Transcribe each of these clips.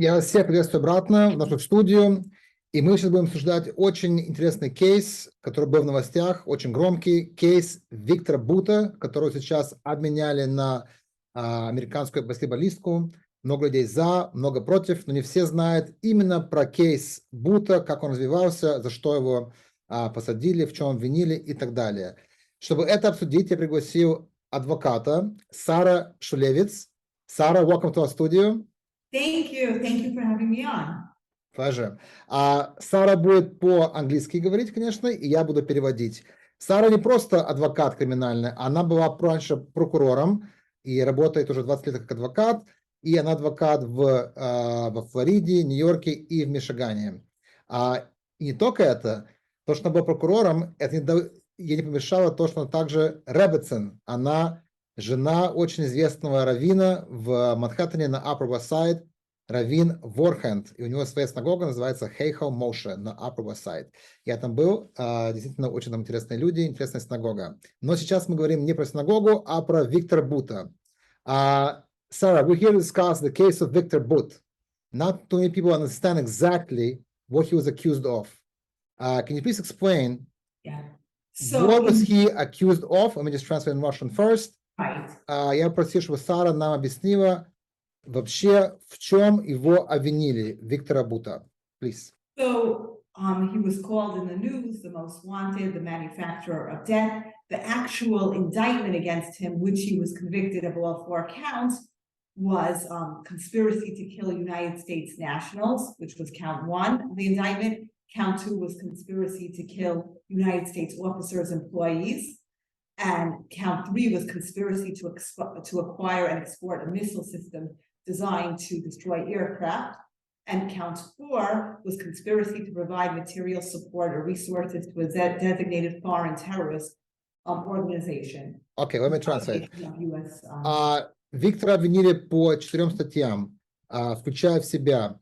Я вас всех приветствую обратно в нашу студию. И мы сейчас будем обсуждать очень интересный кейс, который был в новостях, очень громкий кейс Виктора Бута, которого сейчас обменяли на американскую баскетболистку. Много людей за, много против, но не все знают именно про кейс Бута, как он развивался, за что его посадили, в чем обвинили и так далее. Чтобы это обсудить, я пригласил адвоката Сара Шулевитz. Сара, welcome to our studio. Thank you for having me on. Pleasure. Сара будет по-английски говорить, конечно, и я буду переводить. Сара не просто адвокат криминальный, она была раньше прокурором и работает уже 20 лет как адвокат, и она адвокат во Флориде, Нью-Йорке и в Мичигане. И не только это, то, что она была прокурором, это ей не помешало то, что она также ревитинг. Она жена очень известного раввина в Манхэттене на Upper West Side, раввин Vorhand, и у него своя синагога называется Heichal Moshe на Upper West Side. Я там был, действительно очень там интересные люди, интересная синагога. Но сейчас мы говорим не про синагогу, а про Виктора Бута. Sarah, we're here to discuss the case of Viktor Bout. Not too many people understand exactly what he was accused of. Can you please explain what was he accused of? Let me just translate in Russian first. Right. Я просил, чтобы Сара нам объяснила вообще, в чем его обвинили, Виктора Бута. Please. So he was called in the news the most wanted, the manufacturer of death. The actual indictment against him, which he was convicted of all 4 counts, was conspiracy to kill United States nationals, which was count 1 of the indictment. Count 2 was conspiracy to kill United States officers, employees. And count 3 was conspiracy to acquire and export a missile system designed to destroy aircraft. And count 4 was conspiracy to provide material support or resources to a designated foreign terrorist organization. Okay, let me translate. US, Виктора обвинили по 4 статьям, включая в себя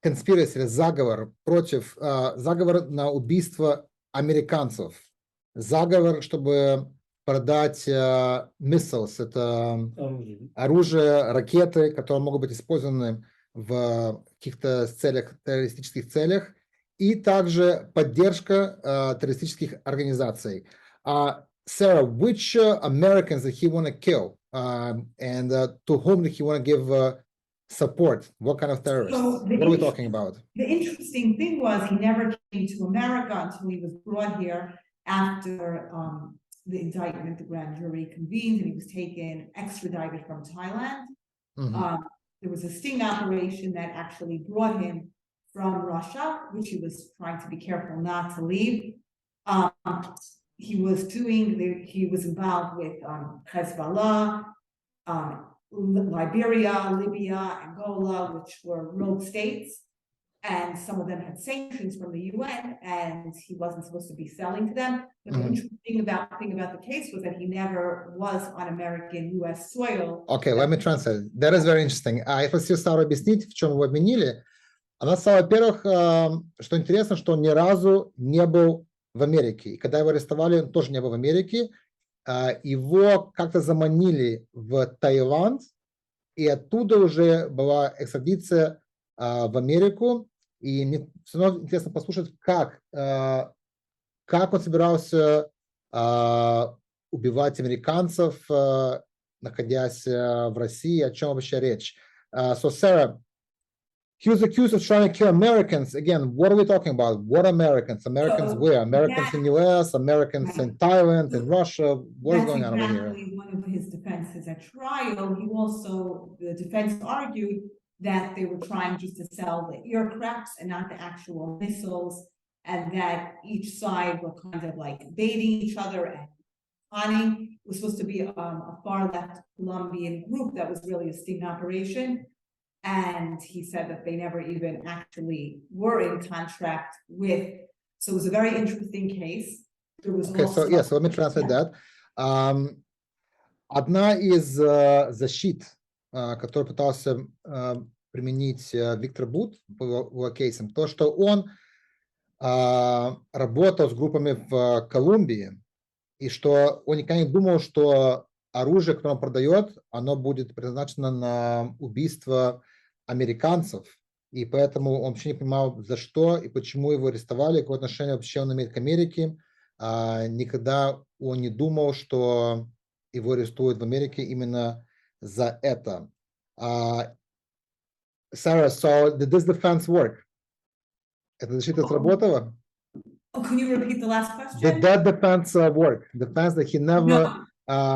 конспирация, заговор против, заговор на убийство американцев, заговор, чтобы продать missiles, это оружие, ракеты, которые могут быть использованы в каких-то целях, террористических целях, и также поддержка террористических организаций. Sarah, which Americans did he want to kill, and to whom did he want to give support? What kind of terrorists? So what are we talking about? The interesting thing was he never came to America until he was brought here after the indictment, the grand jury convened, and he was taken, extradited from Thailand. Mm-hmm. There was a sting operation that actually brought him from Russia, which he was trying to be careful not to leave. He was involved with Hezbollah, Liberia, Libya, Angola, which were rogue states. And some of them had sanctions from the UN, and he wasn't supposed to be selling to them. But the interesting thing about the case was that he never was on American US soil. Okay, let me translate. That is very interesting. Я просил Сару объяснить, в чем его обвинили. Она сказала, во-первых, что интересно, что он ни разу не был в Америке. И когда его арестовали, он тоже не был в Америке. Его как-то заманили в Таиланд, и оттуда уже была экстрадиция в Америку. И мне все равно интересно послушать, как он собирался убивать американцев, находясь в России, о чем вообще речь. So, Sarah, he was accused of trying to kill Americans. Again, what are we talking about? What Americans? Americans where? Americans in US, Americans in Thailand, in Russia? What is going on over here? That's exactly one of his defenses at trial. The defense argued that they were trying just to sell the aircrafts and not the actual missiles, and that each side were kind of like baiting each other and planning. It was supposed to be a far left Colombian group that was really a sting operation. And he said that they never even actually were in contract with. So it was a very interesting case. There was okay, also, so let me translate that. Одна из защит, которую пытался применить Виктор Бут по его кейсам, то, что он работал с группами в Колумбии, и что он никогда не думал, что оружие, которое он продает, оно будет предназначено на убийство американцев, и поэтому он вообще не понимал, за что и почему его арестовали, какое отношение вообще он имеет к Америке. Никогда он не думал, что его арестуют в Америке именно за это. Sarah, so did this defense work? Эта защита сработала? Oh, can you repeat the last Did question? that defense work? Defense that he never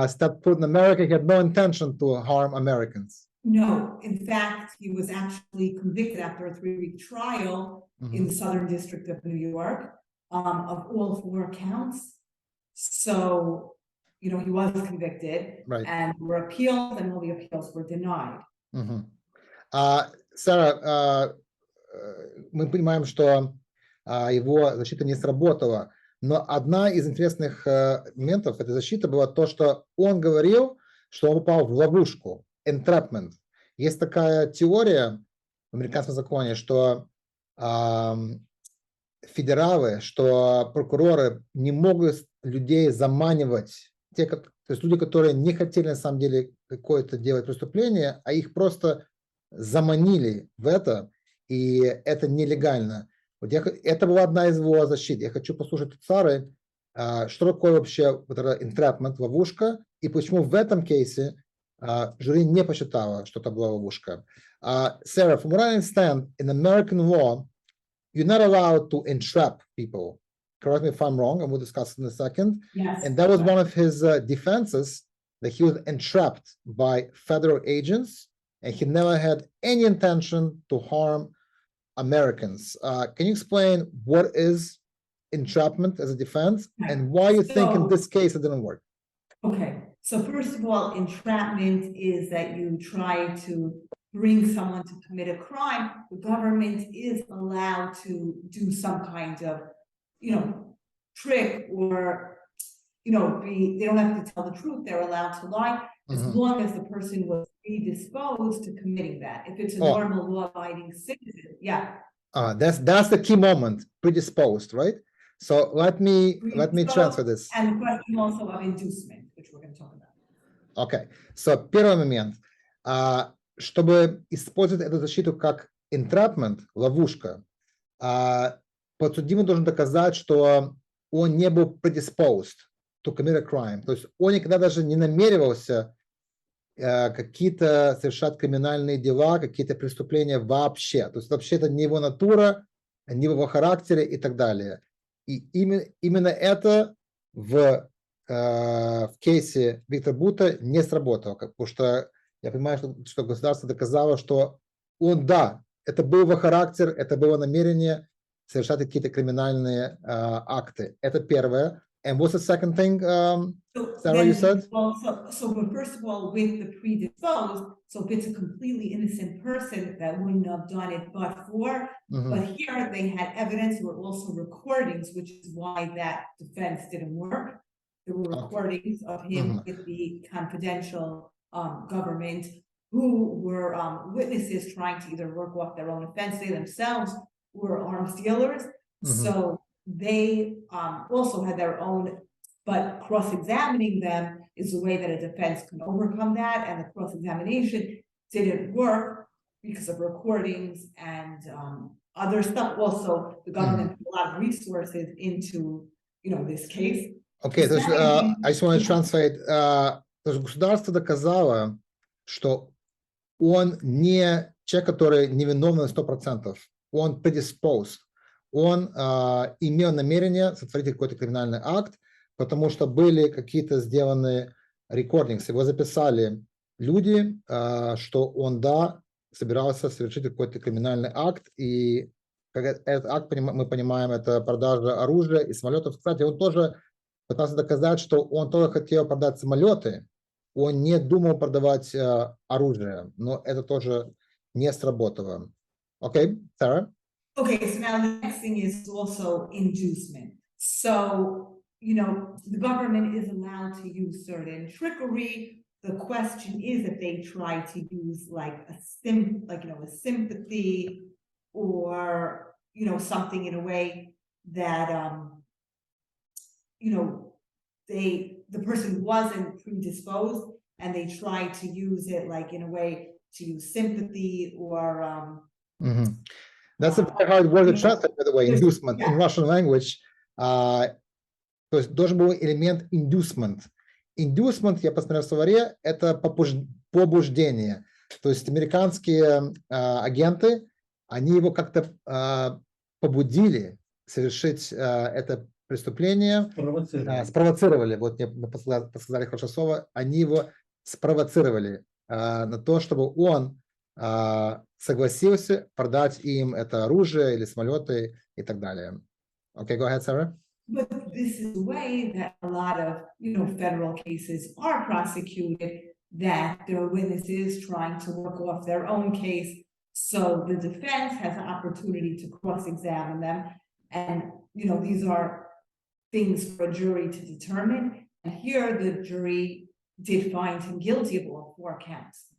stepped foot in America, he had no intention to harm Americans. No, in fact, he was actually convicted after a 3-week trial in the Southern District of New York of all 4 counts. So, he was convicted, Right. and were appealed, and all the appeals were denied. Сара, мы понимаем, что его защита не сработала, но одна из интересных моментов этой защиты была то, что он говорил, что он попал в ловушку, entrapment. Есть такая теория в американском законе, что федералы, что прокуроры не могут людей заманивать, то есть люди, которые не хотели на самом деле какое-то делать преступление, а их просто заманили в это, и это нелегально. Это была одна из его защит. Я хочу послушать от Сары, что такое вообще вот это entrapment, ловушка, и почему в этом кейсе жюри не посчитало, что это была ловушка. Sarah, from what I understand, in American law, you're not allowed to entrap people. Correct me if I'm wrong, and we'll discuss it in a second. Yes. And that was one of his defenses, that he was entrapped by federal agents, and he never had any intention to harm Americans. Can you explain what is entrapment as a defense, and why you think in this case it didn't work? Okay, so first of all, entrapment is that you try to bring someone to commit a crime. The government is allowed to do some kind of, trick, or, they don't have to tell the truth. They're allowed to lie as long as the person was predisposed to committing that. If it's a normal law-abiding citizen, yeah. That's the key moment, predisposed, right? So let me transfer this. And the question also of inducement, which we're going to talk about. Okay, so первый момент. Чтобы использовать эту защиту как entrapment, ловушка, подсудимый должен доказать, что он не был predisposed to commit a crime. То есть он никогда даже не намеревался какие-то совершать криминальные дела, какие-то преступления вообще. То есть вообще это не его натура, не его характере и так далее. И именно это в кейсе Виктора Бута не сработало, потому что я понимаю, что государство доказало, что он, да, это был его характер, это было намерение совершать какие-то криминальные акты. Это первое. And what's the second thing, Sarah, you said? So first of all, with the predisposed, so if it's a completely innocent person that wouldn't have done it but for, but here they had evidence, there were also recordings, which is why that defense didn't work. There were recordings of him with the confidential government who were witnesses trying to either work off their own offense. They themselves were arms dealers. So they also had their own, but cross-examining them is a way that a defense can overcome that, and the cross-examination didn't work because of recordings and other stuff. Also, the government put a lot of resources into, this case. Okay, то есть, I just want to translate. То есть государство доказало, что он не человек, который невиновен на 100%. Он predisposed. Он имел намерение сотворить какой-то криминальный акт, потому что были какие-то сделаны рекордингсы. Его записали люди, что он, да, собирался совершить какой-то криминальный акт, и этот акт, мы понимаем, это продажа оружия и самолетов. Кстати, он тоже пытался доказать, что он тоже хотел продать самолеты, он не думал продавать оружие, но это тоже не сработало. Okay, Sarah? Okay, so now the next thing is also inducement. So, the government is allowed to use certain trickery. The question is if they try to use like a sympathy or, something in a way that, the person wasn't predisposed, and they try to use it like in a way to use sympathy or That's a very hard word to you know, translate, by the way, just- inducement in yeah. Russian language. То есть должен был элемент inducement. Inducement, я посмотрел в словаре, это побуждение. То есть американские агенты, они его как-то побудили совершить это преступление. Спровоцировали. Вот мне подсказали хорошее слово. Они его спровоцировали на то, чтобы он согласился продать им это оружие или самолеты и так далее. Okay, go ahead, Sarah. But this is the way that a lot of, federal cases are prosecuted, that there are witnesses trying to work off their own case. So the defense has an opportunity to cross-examine them. And, these are things for a jury to determine. And here the jury did find him guilty of all 4 counts.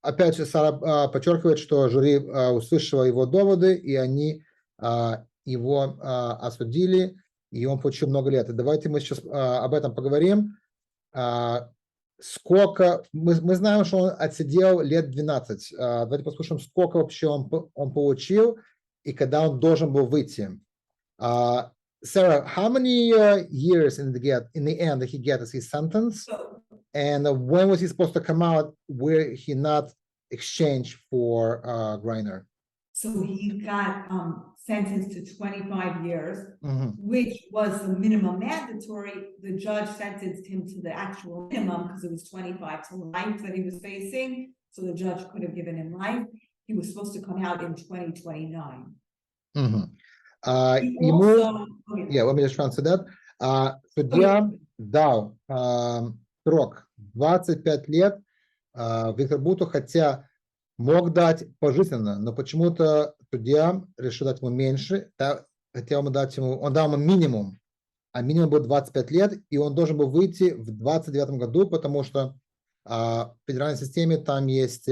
Опять же, Сара подчеркивает, что жюри услышало его доводы, и они его осудили, и он получил много лет. И давайте мы сейчас об этом поговорим. Сколько... Мы знаем, что он отсидел лет 12. Давайте послушаем, сколько вообще он получил, и когда он должен был выйти. Sarah, how many years in the end did he get as his sentence? And when was he supposed to come out where he not exchanged for Griner? So he got sentenced to 25 years, which was the minimum mandatory. The judge sentenced him to the actual minimum because it was 25 to life that he was facing. So the judge could have given him life. He was supposed to come out in 2029. Let me just answer that. Судья дал срок 25 лет Виктору Буту, хотя мог дать пожизненно, но почему-то судья решил дать ему меньше, хотел ему дать ему, он дал ему минимум, а минимум был 25 лет, и он должен был выйти в 29 году, потому что в федеральной системе там есть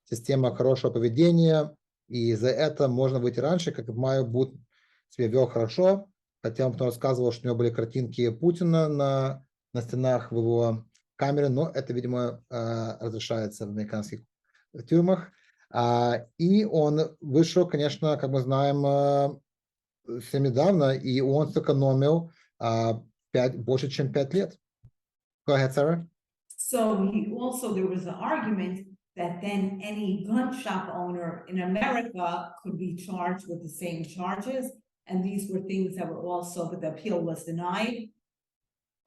система хорошего поведения, и за это можно выйти раньше, как Майкл Бут себя вел хорошо, хотя он потом рассказывал, что у него были картинки Путина на стенах в его камере, но это, видимо, разрешается в американских тюрьмах. И он вышел, конечно, как мы знаем, совсем недавно, и он сэкономил больше, чем 5 лет. Go ahead, Sarah. So there was an argument that then any gun shop owner in America could be charged with the same charges. And these were things that were also, but the appeal was denied.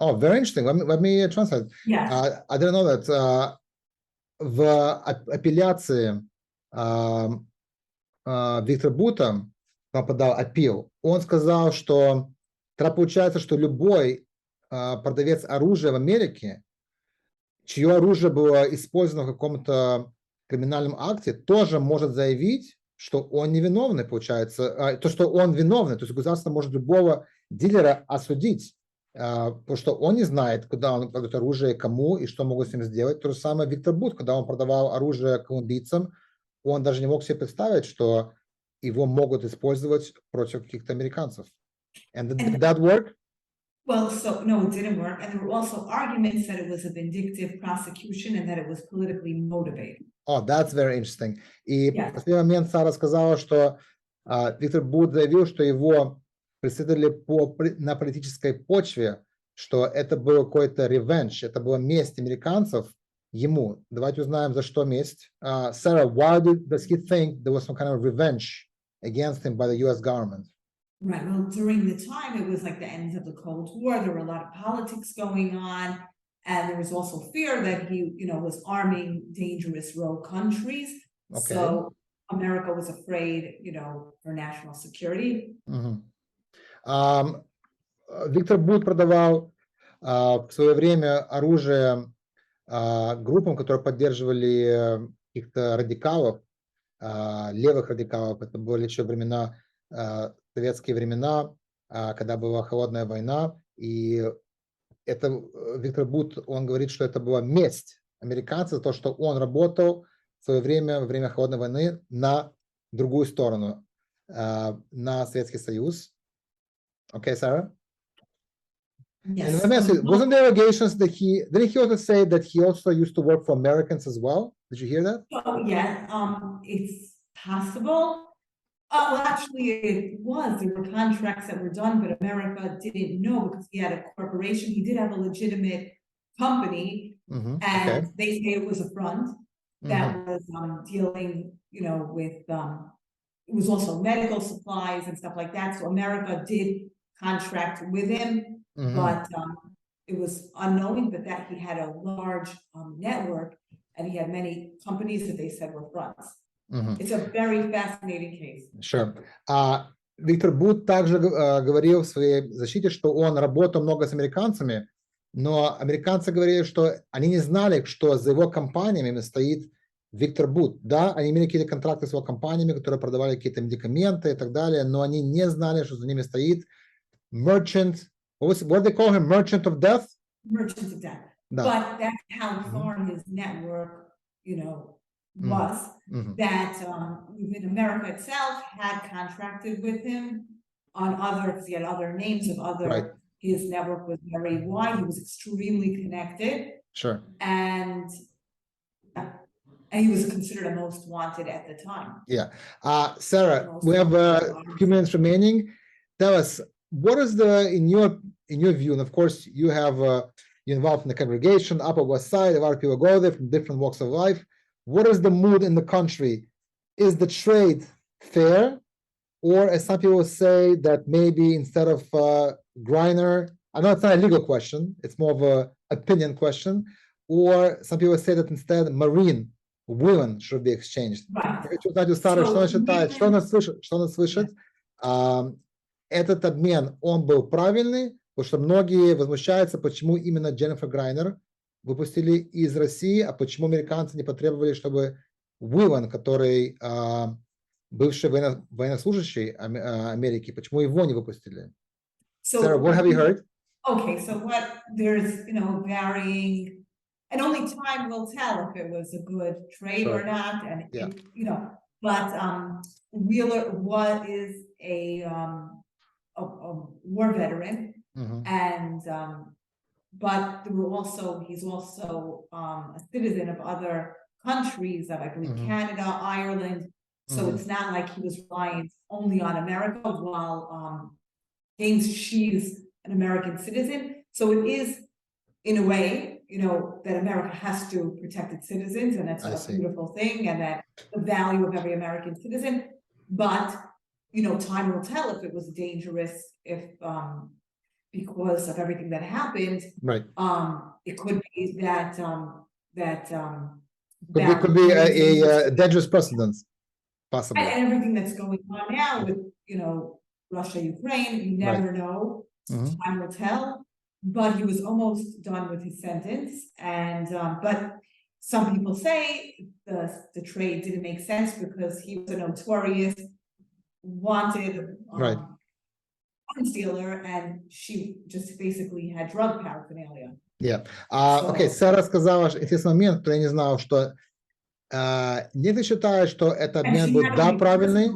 Oh, very interesting. Let me translate. Yes. I didn't know that. В апелляции Виктора Бута, он подал аппил, он сказал, что тогда получается, что любой продавец оружия в Америке, чье оружие было использовано в каком-то криминальном акте, тоже может заявить, что он невиновный, получается, то, что он виновный, то есть государство может любого дилера осудить, потому что он не знает, куда он кладет оружие, кому и что могут с ним сделать. То же самое Виктор Бут, когда он продавал оружие колумбийцам, он даже не мог себе представить, что его могут использовать против каких-то американцев. And did that work? Well, so no, it didn't work. And there were also arguments that it was a vindictive prosecution and that it was politically motivated. Oh, that's very interesting. И в последний момент Сара сказала, что Виктор Бут заявил, что его преследовали на политической почве, что это был какой-то revenge, это была месть американцев ему. Давайте узнаем, за что месть. Sarah, why does he think there was some kind of revenge against him by the U.S. government? Right. Well, during the time, it was like the end of the Cold War. There were a lot of politics going on. And there was also fear that he, was arming dangerous rogue countries. Okay. So America was afraid, for national security. Виктор Бут продавал в свое время оружие группам, которые поддерживали каких-то радикалов, левых радикалов. Это были еще времена, советские времена, когда была холодная война. И это Виктор Бут, он говорит, что это была месть американцев за то, что он работал в свое время, во время холодной войны, на другую сторону, на Советский Союз. Okay, Sarah? And Yes. let me ask you, wasn't there allegations that didn't he also say that he also used to work for Americans as well? Did you hear that? Oh, yeah, it's possible. Well, actually, it was. There were contracts that were done, but America didn't know because he had a corporation. He did have a legitimate company, Okay. and they say it was a front that Mhm. was dealing, with it was also medical supplies and stuff like that. So America did contract with him, Mhm. but it was unknowing that he had a large network, and he had many companies that they said were fronts. Мгм. It's a very fascinating case. Sure. Виктор Бут также говорил в своей защите, что он работал много с американцами, но американцы говорили, что они не знали, что за его компаниями стоит Виктор Бут. Да, они имели какие-то контракты с его компаниями, которые продавали какие-то медикаменты и так далее, но они не знали, что за ними стоит merchant, what they call him, merchant of death? Merchants of death. Да. But that's how far his network, was. That even America itself had contracted with him on other, because he had other names of other. Right. His network was very wide. He was extremely connected, Sure. and he was considered a most wanted at the time. Yeah. Sarah, we have a few minutes remaining. Tell us, what is in your view, and of course you have you're involved in the congregation, Upper West Side, a lot of people go there from different walks of life. What is the mood in the country? Is the trade fair? Or as some people say that maybe instead of Griner, I know it's not a legal question, it's more of an opinion question, or some people say that instead marine women should be exchanged. Right. Хочу знать у Сары, что она считает, что она слышит. Этот обмен, он был правильный, потому что многие возмущаются, почему именно Дженнифер Грайнер выпустили из России, а почему американцы не потребовали, чтобы Уиван, который бывший военнослужащий Америки, почему его не выпустили? So, Sarah, what have you heard? Okay, so there's, varying, and only time will tell if it was a good trade or not, and but Wheeler is a war veteran, and but there were he's also a citizen of other countries, I believe Canada, Ireland. So it's not like he was reliant only on America, while she's an American citizen. So it is, in a way, that America has to protect its citizens, and that's a beautiful thing, and that the value of every American citizen. But, time will tell if it was dangerous, if because of everything that happened. Right. It could be that could be a dangerous precedent, possibly. And everything that's going on now with, Russia, Ukraine, you never know. Time will tell. But he was almost done with his sentence, and but some people say the trade didn't make sense because he was a notorious wanted arms dealer, and she just basically had drug paraphernalia. Yeah. Okay, Сара сказала интересный момент, кто я не знал, что не ты считаешь, что этот обмен был правильный?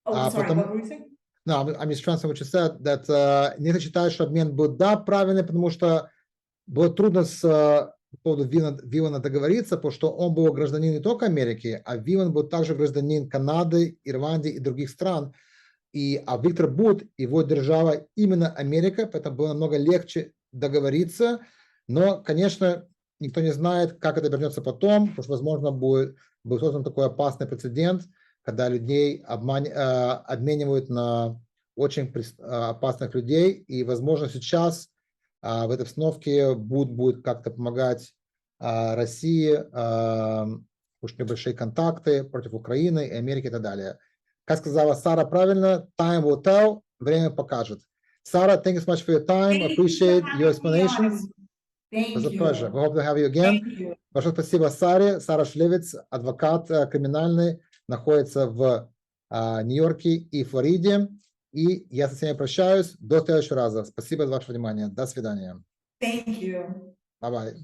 Oh, sorry, what were you saying? No, I'm just translating what you said, that не ты считаешь, что обмен был правильный, потому что было трудно по поводу Вилана договориться, потому что он был гражданин не только Америки, а Вилан был также гражданин Канады, Ирландии и других стран. А Виктор Бут, его держала именно Америка, поэтому было намного легче договориться. Но, конечно, никто не знает, как это вернется потом, потому что, возможно, был создан такой опасный прецедент, когда людей обменивают на очень опасных людей. И, возможно, сейчас в этой обстановке будет как-то помогать России, очень небольшие контакты против Украины и Америки и так далее. Как сказала Сара правильно, time will tell, время покажет. Sarah, thank you so much for your time. Appreciate your explanations. Thank you. It was a pleasure. We hope to have you again. Большое спасибо Саре. Сара Шулевитz, адвокат криминальный, находится в Нью-Йорке и Флориде. И я со всеми прощаюсь. До следующего раза. Спасибо за ваше внимание. До свидания. Thank you. Bye-bye.